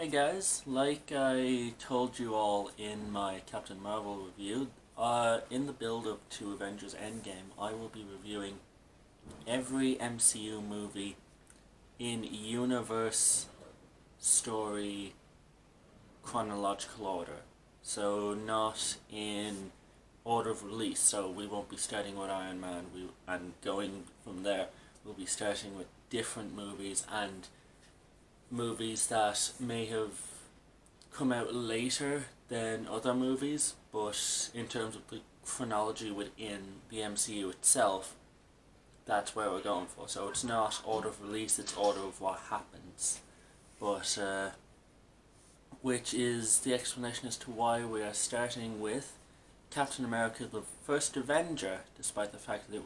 Hey guys, like I told you all in my Captain Marvel review, in the build-up to Avengers Endgame, I will be reviewing every MCU movie in universe, story, chronological order. So not in order of release, so we won't be starting with Iron Man and going from there. We'll be starting with different movies and movies that may have come out later than other movies, but in terms of the chronology within the MCU itself, that's where we're going for. So it's not order of release, it's order of what happens. But, which is the explanation as to why we are starting with Captain America the First Avenger, despite the fact that it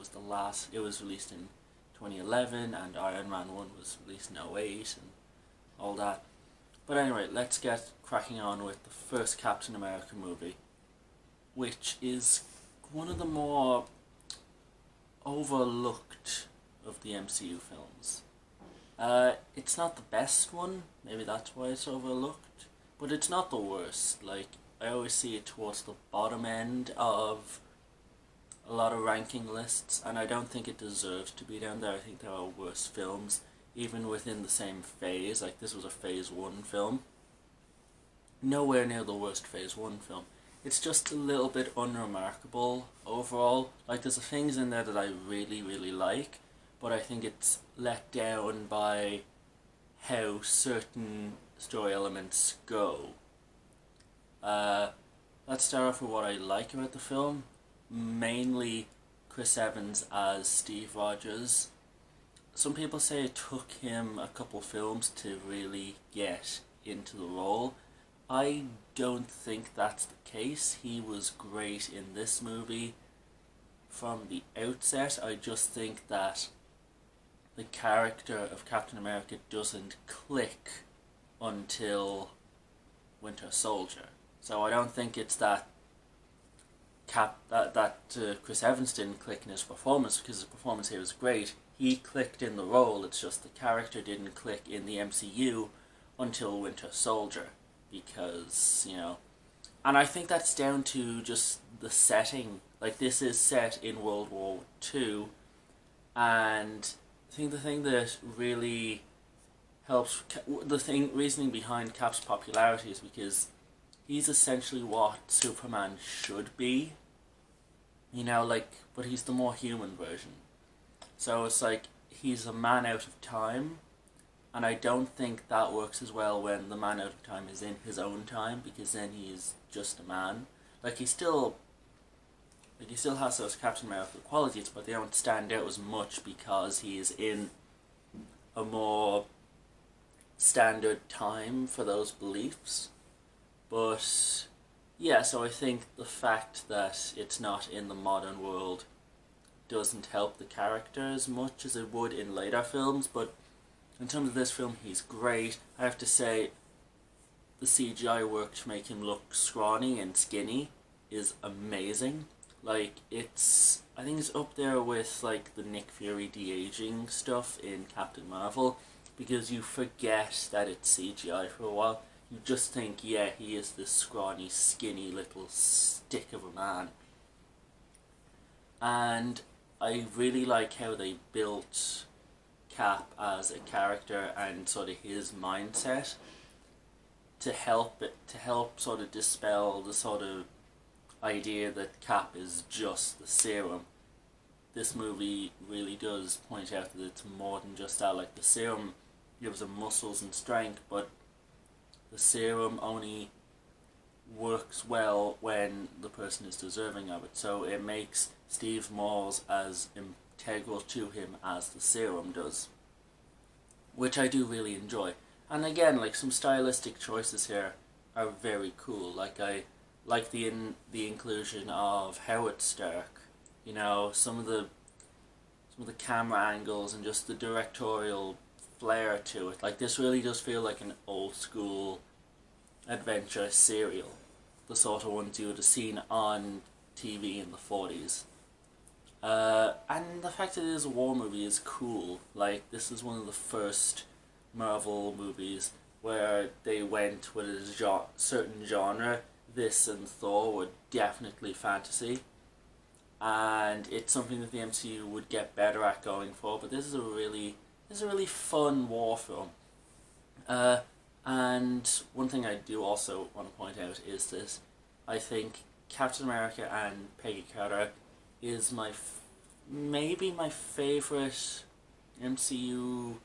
was released in 2011 and Iron Man 1 was released in 2008 and all that. But anyway, let's get cracking on with the first Captain America movie, which is one of the more overlooked of the MCU films. It's not the best one, maybe that's why it's overlooked, but it's not the worst. Like, I always see it towards the bottom end of a lot of ranking lists, and I don't think it deserves to be down there. I think there are worse films, even within the same phase. Like, this was a phase 1 film. Nowhere near the worst phase 1 film. It's just a little bit unremarkable overall. Like, there's things in there that I really, really like, but I think it's let down by how certain story elements go. Let's start off with what I like about the film. Mainly Chris Evans as Steve Rodgers. Some people say it took him a couple films to really get into the role. I don't think that's the case. He was great in this movie from the outset. I just think that the character of Captain America doesn't click until Winter Soldier. So I don't think it's that Chris Evans didn't click in his performance, because his performance here was great. He clicked in the role, it's just the character didn't click in the MCU until Winter Soldier, because, and I think that's down to just the setting. Like, this is set in World War II, and I think the thing that really helps, reasoning behind Cap's popularity is because he's essentially what Superman should be, but he's the more human version. So it's like, he's a man out of time, and I don't think that works as well when the man out of time is in his own time, because then he's just a man. He still has those Captain America qualities, but they don't stand out as much because he is in a more standard time for those beliefs. But yeah, so I think the fact that it's not in the modern world doesn't help the character as much as it would in later films. But in terms of this film, he's great. I have to say, the CGI work to make him look scrawny and skinny is amazing. I think it's up there with the Nick Fury de-aging stuff in Captain Marvel, because you forget that it's CGI for a while. You just think, yeah, he is this scrawny, skinny little stick of a man. And I really like how they built Cap as a character and sort of his mindset to help sort of dispel the sort of idea that Cap is just the serum. This movie really does point out that it's more than just that. Like, the serum gives him muscles and strength, but the serum only works well when the person is deserving of it. So it makes Steve Malls as integral to him as the serum does, which I do really enjoy. And again, some stylistic choices here are very cool. I like the inclusion of Howard Stark. Some of the camera angles and just the directorial flair to it. This really does feel like an old school adventure serial, the sort of ones you would have seen on TV in the 40s. And the fact that it is a war movie is cool. This is one of the first Marvel movies where they went with a certain genre. This and Thor were definitely fantasy, and it's something that the MCU would get better at going forward. But this is a really fun war film. Uh, and one thing I do also want to point out is this: I think Captain America and Peggy Carter is maybe my favorite MCU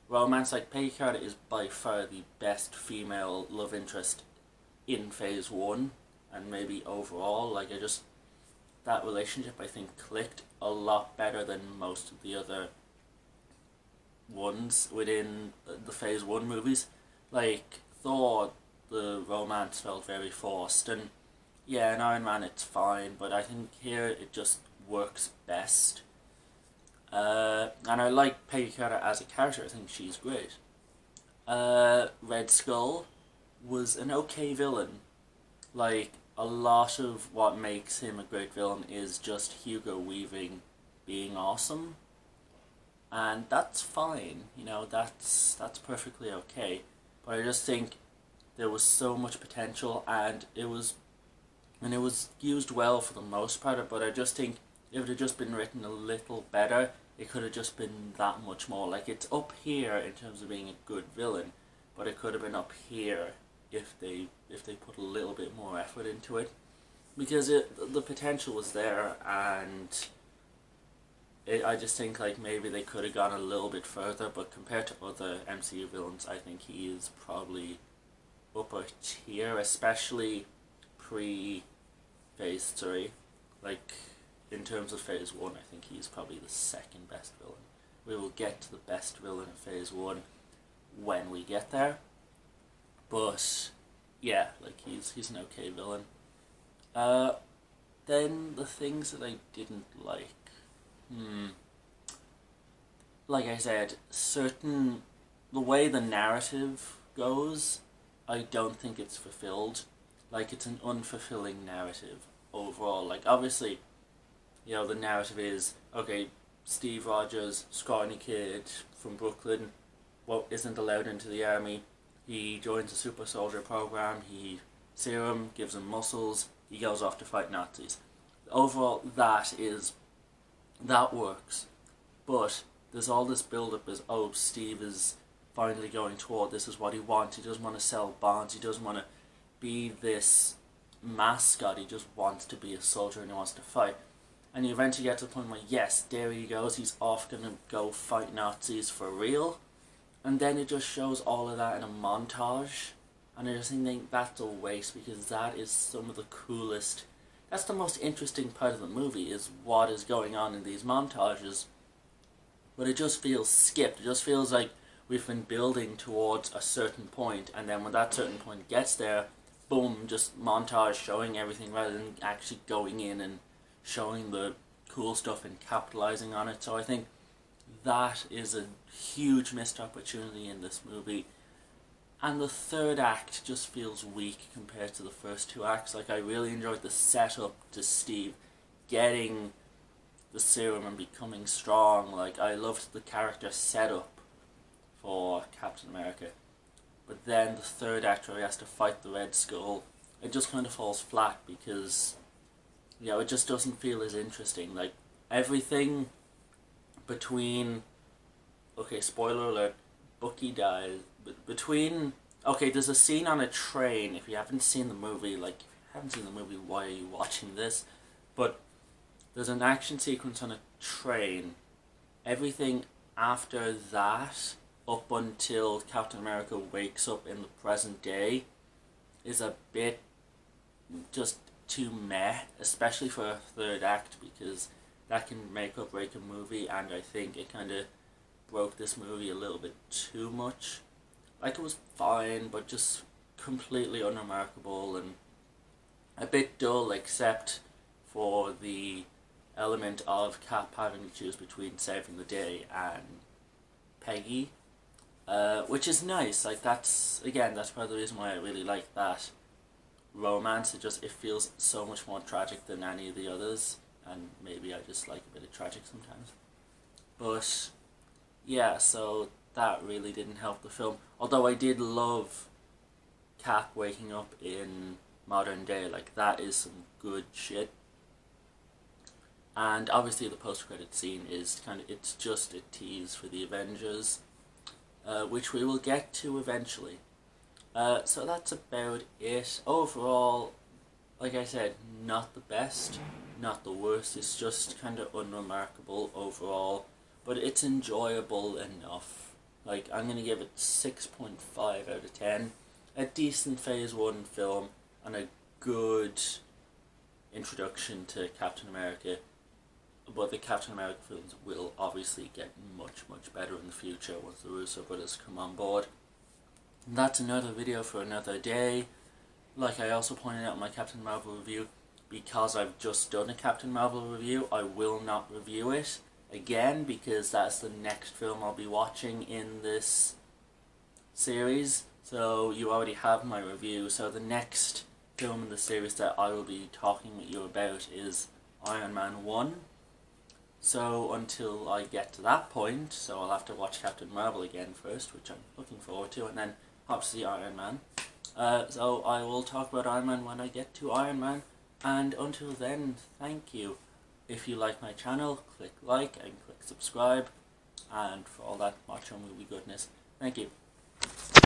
romance. Like, Peggy Carter is by far the best female love interest in Phase One, and maybe overall. Like, that relationship I think clicked a lot better than most of the other ones within the Phase 1 movies. Like, Thor, the romance felt very forced, and yeah, in Iron Man it's fine, but I think here it just works best. And I like Peggy Carter as a character, I think she's great. Red Skull was an okay villain. Like, a lot of what makes him a great villain is just Hugo Weaving being awesome, and that's fine. That's perfectly okay. But I just think there was so much potential, and it was used well for the most part. But I just think if it had just been written a little better, it could have just been that much more. Like, it's up here in terms of being a good villain, but it could have been up here if they put a little bit more effort into it, because the potential was there, and I just think like maybe they could have gone a little bit further. But compared to other MCU villains, I think he is probably upper tier, especially pre Phase 3. Like, in terms of Phase 1, I think he's probably the second best villain. We will get to the best villain of Phase 1 when we get there. But yeah, like, he's an okay villain. Then the things that I didn't like. Like I said, the way the narrative goes, I don't think it's fulfilled. Like, it's an unfulfilling narrative overall. Like, obviously, the narrative is, okay, Steve Rodgers, scrawny kid from Brooklyn, isn't allowed into the army. He joins a super soldier program, serum gives him muscles, he goes off to fight Nazis. Overall, that works. But there's all this build-up as, oh, Steve is finally going toward, this is what he wants. He doesn't want to sell bonds, he doesn't want to be this mascot, he just wants to be a soldier and he wants to fight. And you eventually get to the point where, yes, there he goes, he's off going to go fight Nazis for real. And then it just shows all of that in a montage. And I just think that's a waste, because that is some of the coolest. That's the most interesting part of the movie, is what is going on in these montages. But it just feels skipped. It just feels like we've been building towards a certain point, and then when that certain point gets there, boom, just montage showing everything rather than actually going in and showing the cool stuff and capitalizing on it. So I think that is a huge missed opportunity in this movie. And the third act just feels weak compared to the first two acts. Like, I really enjoyed the setup to Steve getting the serum and becoming strong. Like, I loved the character setup for Captain America. But then the third act where he has to fight the Red Skull, it just kind of falls flat, because it just doesn't feel as interesting. Like, everything between, okay, spoiler alert, Bucky dies. Okay, there's a scene on a train. If you haven't seen the movie, why are you watching this? But there's an action sequence on a train. Everything after that, up until Captain America wakes up in the present day, is a bit just too meh, especially for a third act, because that can make or break a movie, and I think it kind of broke this movie a little bit too much. Like, it was fine, but just completely unremarkable and a bit dull, except for the element of Cap having to choose between saving the day and Peggy, which is nice. Like, that's part of the reason why I really like that romance. It feels so much more tragic than any of the others, and maybe I just like a bit of tragic sometimes. But yeah, so that really didn't help the film. Although I did love Cap waking up in modern day, like that is some good shit. And obviously the post-credit scene is it's just a tease for the Avengers, which we will get to eventually. So that's about it. Overall, like I said, not the best, not the worst, it's just kind of unremarkable overall, but it's enjoyable enough. Like, I'm going to give it 6.5 out of 10. A decent Phase 1 film, and a good introduction to Captain America. But the Captain America films will obviously get much, much better in the future once the Russo brothers come on board. And that's another video for another day. Like I also pointed out in my Captain Marvel review, because I've just done a Captain Marvel review, I will not review it again, because that's the next film I'll be watching in this series. So you already have my review, so the next film in the series that I will be talking with you about is Iron Man 1. So until I get to that point, so I'll have to watch Captain Marvel again first, which I'm looking forward to, and then obviously Iron Man. So I will talk about Iron Man when I get to Iron Man, and until then, thank you. If you like my channel, click like and click subscribe, and for all that macho movie goodness, thank you.